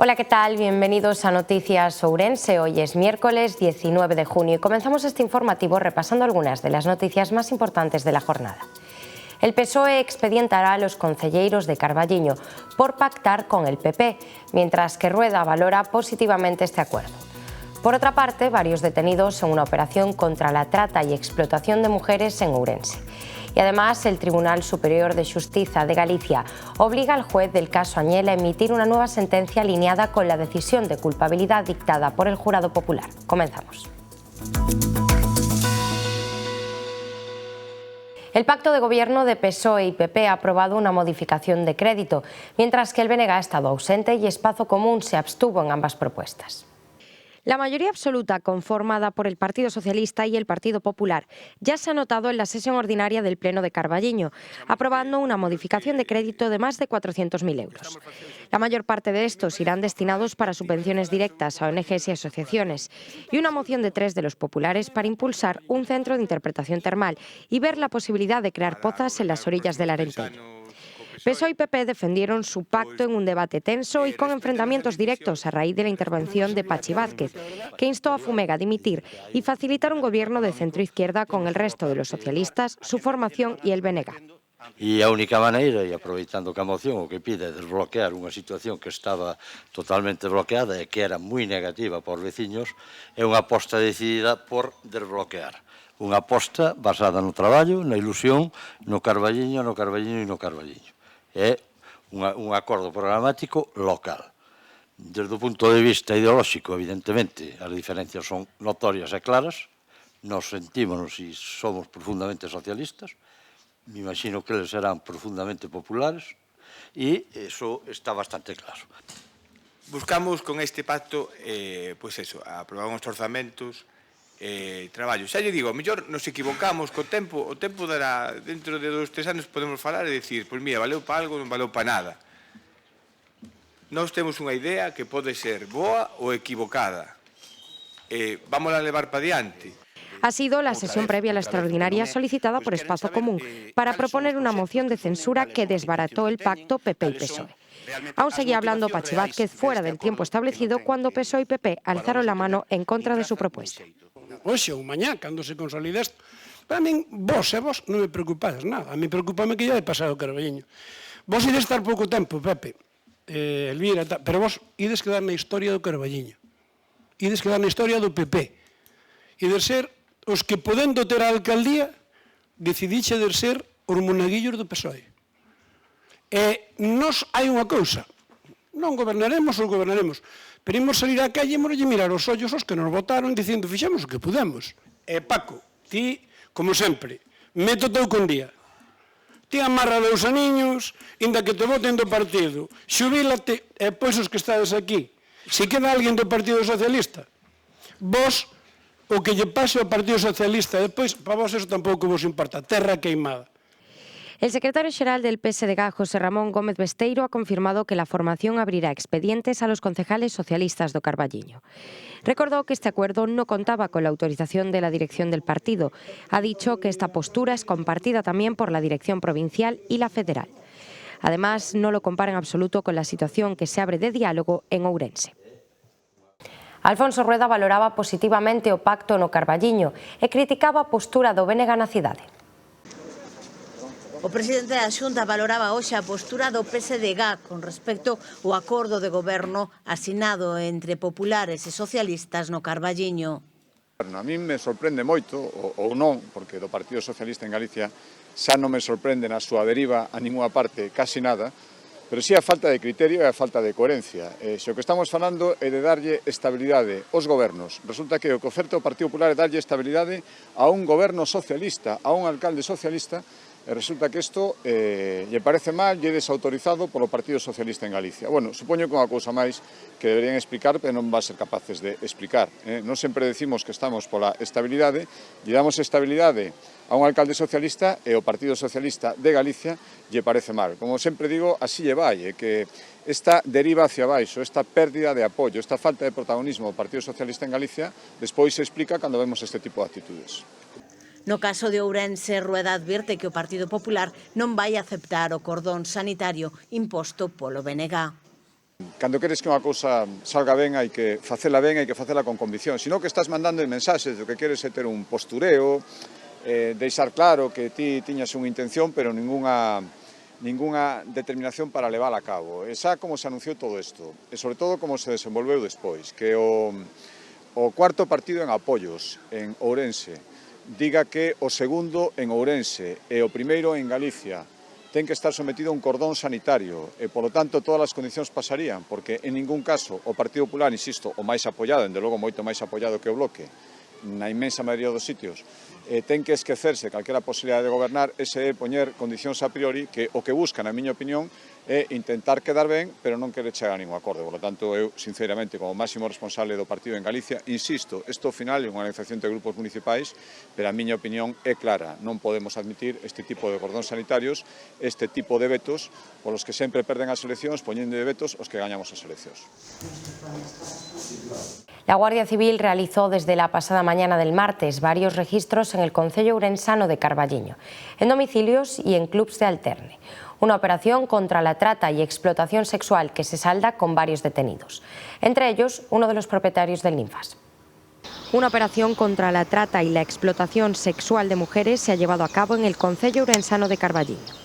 Hola, ¿qué tal? Bienvenidos a Noticias Ourense. Hoy es miércoles 19 de junio y comenzamos este informativo repasando algunas de las noticias más importantes de la jornada. El PSOE expedientará a los concelleiros de Carballiño por pactar con el PP, mientras que Rueda valora positivamente este acuerdo. Por otra parte, varios detenidos en una operación contra la trata y explotación de mujeres en Ourense. Y además, el Tribunal Superior de Xustiza de Galicia obliga al juez del caso Añel a emitir una nueva sentencia alineada con la decisión de culpabilidad dictada por el jurado popular. Comenzamos. El pacto de gobierno de PSOE y PP ha aprobado una modificación de crédito, mientras que el BNG ha estado ausente y Espazo Común se abstuvo en ambas propuestas. La mayoría absoluta conformada por el Partido Socialista y el Partido Popular ya se ha notado en la sesión ordinaria del Pleno de Carballiño, aprobando una modificación de crédito de más de 400.000 euros. La mayor parte de estos irán destinados para subvenciones directas a ONGs y asociaciones, y una moción de 3 de los populares para impulsar un centro de interpretación termal y ver la posibilidad de crear pozas en las orillas del Arenteiro. PSOE y PP defendieron su pacto en un debate tenso y con enfrentamientos directos a raíz de la intervención de Pachi Vázquez, que instó a Fumega a dimitir y facilitar un gobierno de centro-izquierda con el resto de los socialistas, su formación y el BNG. E a única maneira, e aproveitando que a moción o que pide é desbloquear unha situación que estaba totalmente bloqueada e que era moi negativa por veciños, é unha aposta decidida por desbloquear. Unha aposta basada no traballo, na ilusión, no Carballiño e no Carballiño. É un acordo programático local. Desde o punto de vista ideolóxico, evidentemente, as diferencias son notorias e claras. Nos sentímonos e somos profundamente socialistas. Me imagino que eles serán profundamente populares e iso está bastante claro. Buscamos con este pacto, aprobar uns orzamentos, traballo. Xa lle digo, a mellor nos equivocamos co tempo, o tempo dará, dentro de 2-3 anos podemos falar e dicir, pois mira, valeu para algo, non valeu para nada. Nós temos unha idea que pode ser boa ou equivocada. Vamos a levar para diante. Ha sido la sesión previa a la extraordinaria solicitada por Espazo Común para proponer una moción de censura que desbarató el pacto PP y PSOE. Aún seguía hablando Pachi Vázquez fuera del tiempo establecido cuando PSOE y PP alzaron la mano en contra de su propuesta. Hoxe ou mañá, cando se consolide isto, para min, vos non me preocupades nada. A mí preocupame que ya he pasado o Carballiño. Vos ides estar pouco tempo, Pepe, Elvira, pero vos ides quedar na historia do Carballiño. Ides quedar na historia do PP. Ides ser os que, podendo ter a alcaldía, decidiche de ser os monaguillos do PSOE. E nos hai unha cousa, non gobernaremos ou gobernaremos, pero imos salir á calle e imos mirar os ollos aos que nos votaron dicindo fixemos o que pudemos. E Paco, ti, como sempre, métote con día. Ti amarra 2 aniños, inda que te voten do partido, xubílate, e pois os que estades aquí. Se queda alguén do Partido Socialista, vos, o que lle pase ao Partido Socialista, depois, para vos eso tampouco vos importa, terra queimada. El secretario xeral del PSDG, José Ramón Gómez Besteiro, ha confirmado que la formación abrirá expedientes a los concejales socialistas do Carballiño. Recordó que este acuerdo no contaba con la autorización de la dirección del partido. Ha dicho que esta postura es compartida también por la dirección provincial y la federal. Además, no lo compara en absoluto con la situación que se abre de diálogo en Ourense. Alfonso Rueda valoraba positivamente o pacto no Carballiño e criticaba a postura do BNG na cidade. O presidente da Xunta valoraba hoxe a postura do PSDG con respecto ao acordo de goberno asinado entre populares e socialistas no Carballiño. A mí me sorprende moito, ou non, porque do Partido Socialista en Galicia xa non me sorprende na súa deriva a ninguna parte, casi nada, pero sí a falta de criterio e a falta de coherencia. Se o que estamos falando é de darlle estabilidade aos gobernos. Resulta que o que oferta o Partido Popular é darlle estabilidade a un goberno socialista, a un alcalde socialista, e resulta que isto lle parece mal e é desautorizado polo Partido Socialista en Galicia. Bueno, supoño que unha cousa máis que deberían explicar, pero non va a ser capaces de explicar. Non sempre decimos que estamos pola estabilidade, lle damos estabilidade a un alcalde socialista e o Partido Socialista de Galicia lle parece mal. Como sempre digo, así lle vai, que esta deriva hacia baixo, esta pérdida de apoio, esta falta de protagonismo do Partido Socialista en Galicia, despois se explica cando vemos este tipo de actitudes. No caso de Ourense, Rueda advirte que o Partido Popular non vai aceptar o cordón sanitario imposto polo BNG. Cando queres que unha cousa salga ben, hai que facela con convicción, senón que estás mandando mensaxes do que queres é ter un postureo, deixar claro que ti tiñas unha intención, pero ningunha determinación para levála a cabo. E xa como se anunciou todo isto, e sobre todo como se desenvolveu despois, que o cuarto partido en apoios en Ourense diga que o segundo en Ourense e o primeiro en Galicia ten que estar sometido a un cordón sanitario e, polo tanto, todas as condicións pasarían, porque en ningún caso o Partido Popular, insisto, o máis apoiado, dende logo moito máis apoiado que o Bloque, na inmensa maioría dos sitios, ten que esquecerse calquera posibilidade de gobernar, ese é poñer condicións a priori que o que buscan, na miña opinión, é intentar quedar ben, pero non querer chegar a ningún acordo. Por lo tanto, eu, sinceramente, como máximo responsable do partido en Galicia, insisto, isto ao final é unha negociación entre grupos municipais, pero a miña opinión é clara. Non podemos admitir este tipo de cordóns sanitarios, este tipo de vetos, polos que sempre perden as eleccións, poñendo de vetos os que gañamos as eleccións. La Guardia Civil realizó desde la pasada mañana del martes varios registros en el concello ourensano de Carballiño, en domicilios y en clubs de alterne. Una operación contra la trata y explotación sexual que se salda con varios detenidos, entre ellos uno de los propietarios del Ninfas. Una operación contra la trata y la explotación sexual de mujeres se ha llevado a cabo en el concello ourensano de Carballiño.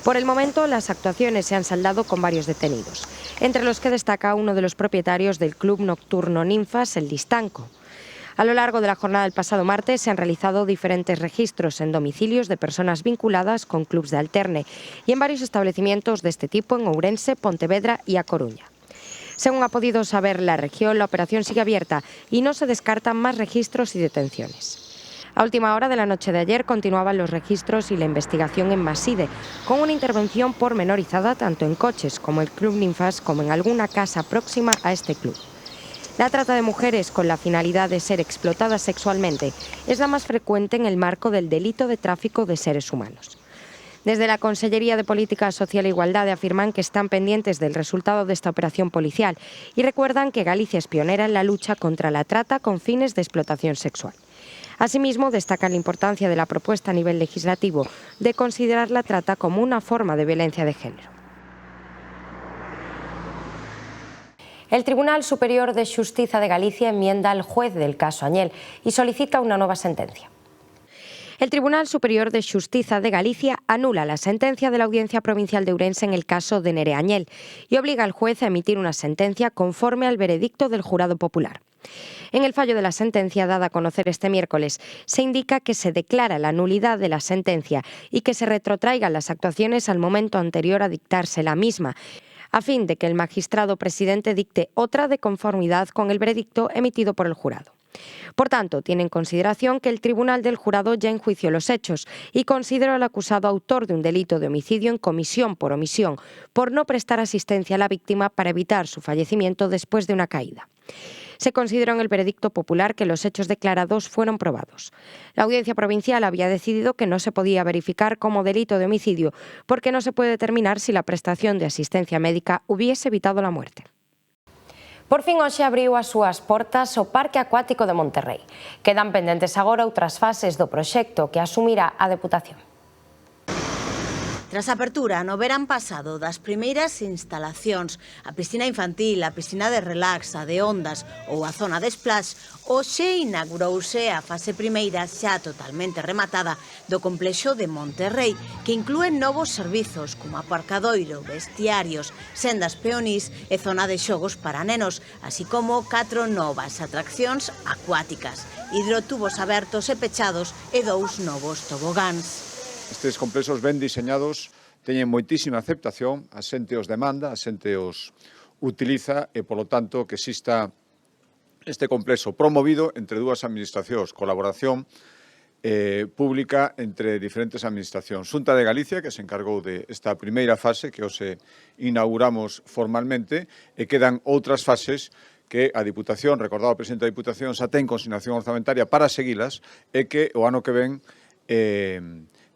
Por el momento, las actuaciones se han saldado con varios detenidos, entre los que destaca uno de los propietarios del club nocturno Ninfas, el Listanco. A lo largo de la jornada del pasado martes se han realizado diferentes registros en domicilios de personas vinculadas con clubs de alterne y en varios establecimientos de este tipo en Ourense, Pontevedra y A Coruña. Según ha podido saber la región, la operación sigue abierta y no se descartan más registros y detenciones. A última hora de la noche de ayer continuaban los registros y la investigación en Maside, con una intervención pormenorizada tanto en coches como el Club Ninfas como en alguna casa próxima a este club. La trata de mujeres con la finalidad de ser explotadas sexualmente es la más frecuente en el marco del delito de tráfico de seres humanos. Desde la Consellería de Política Social e Igualdade afirman que están pendientes del resultado de esta operación policial y recuerdan que Galicia es pionera en la lucha contra la trata con fines de explotación sexual. Asimismo, destacan la importancia de la propuesta a nivel legislativo de considerar la trata como una forma de violencia de género. El Tribunal Superior de Xustiza de Galicia enmienda al juez del caso Añel y solicita una nueva sentencia. El Tribunal Superior de Xustiza de Galicia anula la sentencia de la Audiencia Provincial de Ourense en el caso de Nerea Añel y obliga al juez a emitir una sentencia conforme al veredicto del jurado popular. En el fallo de la sentencia dada a conocer este miércoles, se indica que se declara la nulidad de la sentencia y que se retrotraigan las actuaciones al momento anterior a dictarse la misma, a fin de que el magistrado presidente dicte otra de conformidad con el veredicto emitido por el jurado. Por tanto, tiene en consideración que el tribunal del jurado ya enjuició los hechos y consideró al acusado autor de un delito de homicidio en comisión por omisión, por no prestar asistencia a la víctima para evitar su fallecimiento después de una caída. Se consideró en el veredicto popular que los hechos declarados fueron probados. La Audiencia Provincial había decidido que no se podía verificar como delito de homicidio porque no se puede determinar si la prestación de asistencia médica hubiese evitado la muerte. Por fin hoxe abriu as súas portas o Parque Acuático de Monterrei. Quedan pendentes agora outras fases do proxecto que asumirá a Deputación. Tras a apertura no verán pasado das primeiras instalacións, a piscina infantil, a piscina de relax, a de ondas ou a zona de splash, hoxe inaugurouse a fase primeira xa totalmente rematada do complexo de Monterrei, que inclúe novos servizos como aparcadoiro, vestiarios, sendas peonís e zona de xogos para nenos, así como 4 novas atraccións acuáticas, hidrotubos abertos e pechados e 2 novos tobogáns. Estes complexos ben diseñados teñen moitísima aceptación, a xente os demanda, a xente os utiliza e, polo tanto, que exista este complexo promovido entre dúas administracións, colaboración pública entre diferentes administracións. Xunta de Galicia, que se encargou de esta primeira fase, que hoxe inauguramos formalmente, e quedan outras fases que a Diputación, recordado o presidente da Diputación, xa ten consignación orzamentaria para seguilas e que o ano que ven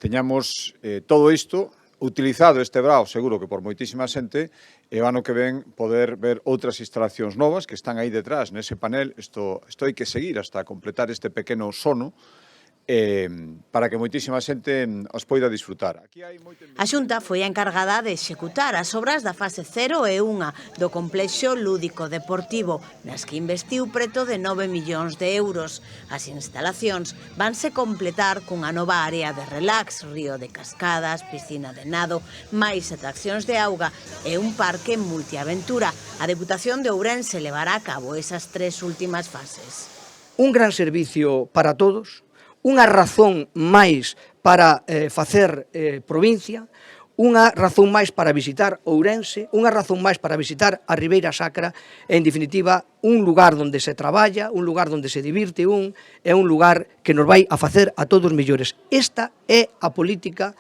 teñamos todo isto utilizado este brao, seguro que por moitísima xente, e o ano que ven poder ver outras instalacións novas que están aí detrás, nese panel. Isto hai que seguir hasta completar este pequeno sono, para que moitísima xente os poida disfrutar. A Xunta foi a encargada de executar as obras da fase 0 e 1 do complexo lúdico deportivo, nas que investiu preto de 9 millóns de euros. As instalacións vanse completar cunha nova área de relax, río de cascadas, piscina de nado, máis atraccións de auga e un parque multiaventura. A Deputación de Ourense levará a cabo esas 3 últimas fases. Un gran servicio para todos, unha razón máis para facer provincia, unha razón máis para visitar Ourense, unha razón máis para visitar a Ribeira Sacra, e, en definitiva, un lugar onde se traballa, un lugar onde se divirte é un lugar que nos vai a facer a todos mellores. Esta é a política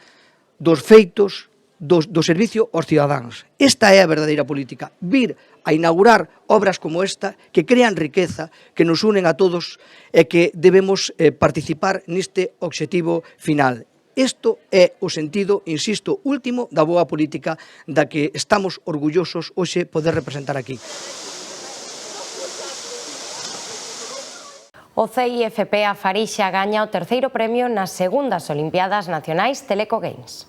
dos feitos do servicio aos cidadáns. Esta é a verdadeira política. Vir a inaugurar obras como esta que crean riqueza, que nos unen a todos e que debemos participar neste obxectivo final. Isto é o sentido, insisto, último da boa política da que estamos orgullosos hoxe poder representar aquí. O CIFP a Farixa gaña o terceiro premio nas segundas Olimpiadas Nacionais Teleco Games.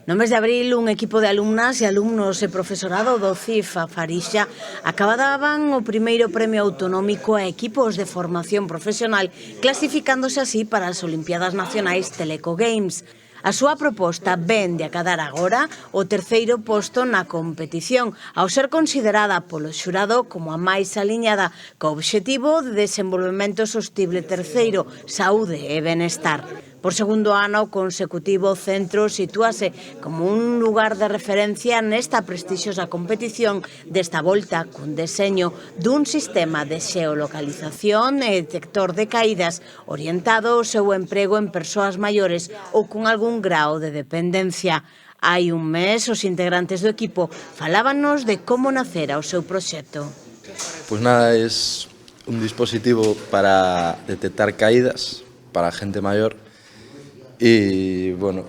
No mes de abril, un equipo de alumnas e alumnos e profesorado do CIF a Farixa acababan o primeiro premio autonómico a equipos de formación profesional, clasificándose así para as Olimpiadas Nacionais Teleco Games. A súa proposta ven de acadar agora o terceiro posto na competición, ao ser considerada polo xurado como a máis aliñada co obxectivo de desenvolvemento sostible terceiro, saúde e benestar. Por segundo ano consecutivo, o centro sitúase como un lugar de referencia nesta prestixiosa competición, desta volta cun deseño dun sistema de xeolocalización e detector de caídas orientado ao seu emprego en persoas maiores ou con algún grao de dependencia. Hai un mes, os integrantes do equipo falábanos de como nacera o seu proxecto. Pues nada, es un dispositivo para detectar caídas para gente mayor. Y bueno,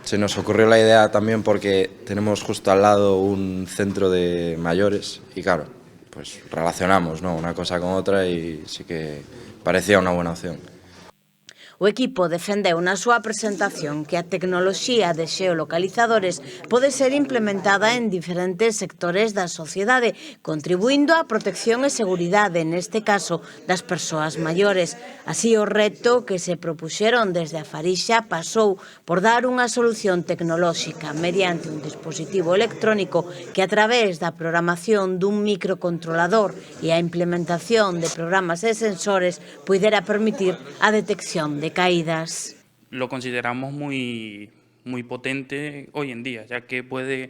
se nos ocurrió la idea también porque tenemos justo al lado un centro de mayores y claro, pues relacionamos, ¿no?, una cosa con otra y sí que parecía una buena opción. O equipo defendeu na súa presentación que a tecnoloxía de xeolocalizadores pode ser implementada en diferentes sectores da sociedade, contribuindo á protección e seguridade, neste caso, das persoas maiores. Así, o reto que se propuxeron desde a Farixa pasou por dar unha solución tecnolóxica mediante un dispositivo electrónico que, a través da programación dun microcontrolador e a implementación de programas e sensores, puidera permitir a detección de caídas. Lo consideramos muy potente hoy en día, ya que puede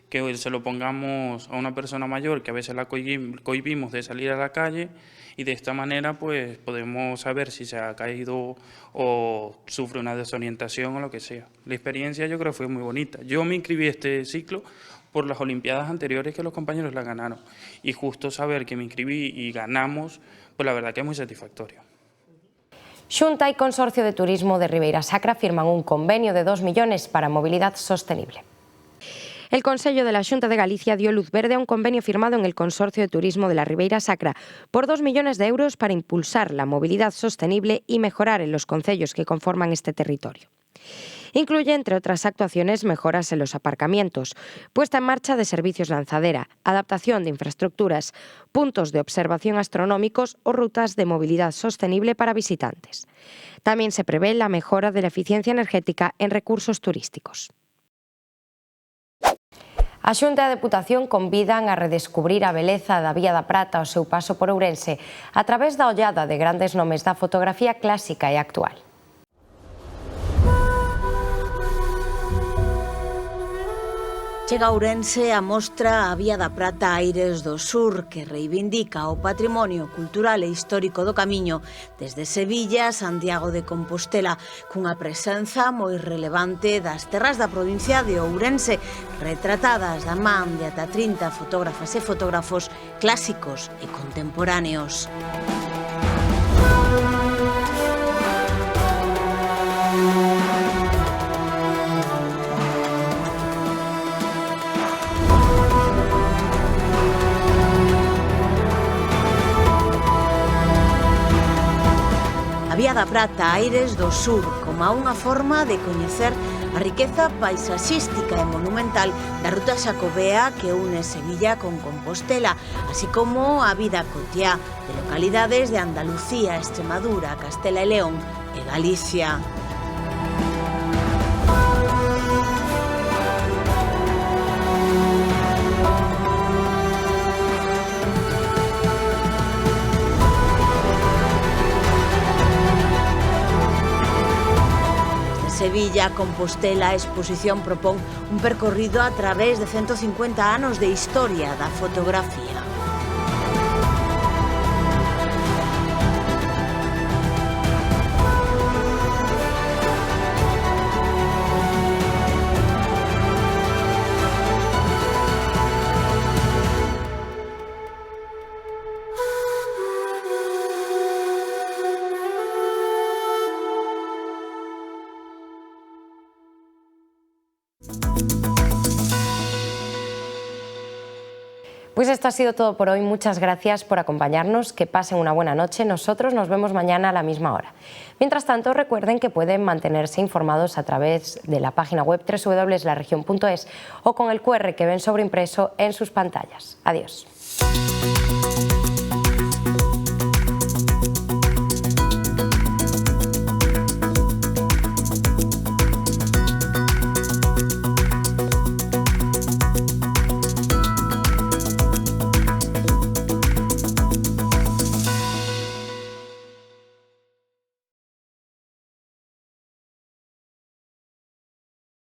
que se lo pongamos a una persona mayor que a veces la cohibimos de salir a la calle y de esta manera pues podemos saber si se ha caído o sufre una desorientación o lo que sea. La experiencia yo creo que fue muy bonita. Yo me inscribí a este ciclo por las Olimpiadas anteriores que los compañeros la ganaron y justo saber que me inscribí y ganamos, pues la verdad que es muy satisfactorio. Xunta e Consorcio de Turismo de Ribeira Sacra firman un convenio de 2 millones para movilidad sostenible. El Consello de la Xunta de Galicia dio luz verde a un convenio firmado en el Consorcio de Turismo de la Ribeira Sacra por 2 millones de euros para impulsar la movilidad sostenible y mejorar en los concellos que conforman este territorio. Incluye, entre otras actuaciones, mejoras en los aparcamientos, puesta en marcha de servicios lanzadera, adaptación de infraestructuras, puntos de observación astronómicos o rutas de movilidad sostenible para visitantes. También se prevé la mejora de la eficiencia energética en recursos turísticos. A Xunta e a Deputación convidan a redescubrir a beleza da Vía da Prata ao seu paso por Ourense a través da ollada de grandes nomes da fotografía clásica e actual. Chega a Ourense a mostra A Vía da Prata Aires do Sur, que reivindica o patrimonio cultural e histórico do camiño desde Sevilla a Santiago de Compostela, cunha presenza moi relevante das terras da provincia de Ourense, retratadas da man de ata 30 fotógrafas e fotógrafos clásicos e contemporáneos. A Vía da da Prata a Aires do Sur como unha forma de coñecer a riqueza paisaxística e monumental da ruta xacobea que une Sevilla con Compostela, así como a vida cotiá de localidades de Andalucía, Extremadura, Castela e León e Galicia. Sevilla, Compostela, a exposición propón un percorrido a través de 150 anos de historia da fotografía. Pues esto ha sido todo por hoy. Muchas gracias por acompañarnos. Que pasen una buena noche. Nosotros nos vemos mañana a la misma hora. Mientras tanto, recuerden que pueden mantenerse informados a través de la página web www.laregion.es o con el QR que ven sobreimpreso en sus pantallas. Adiós.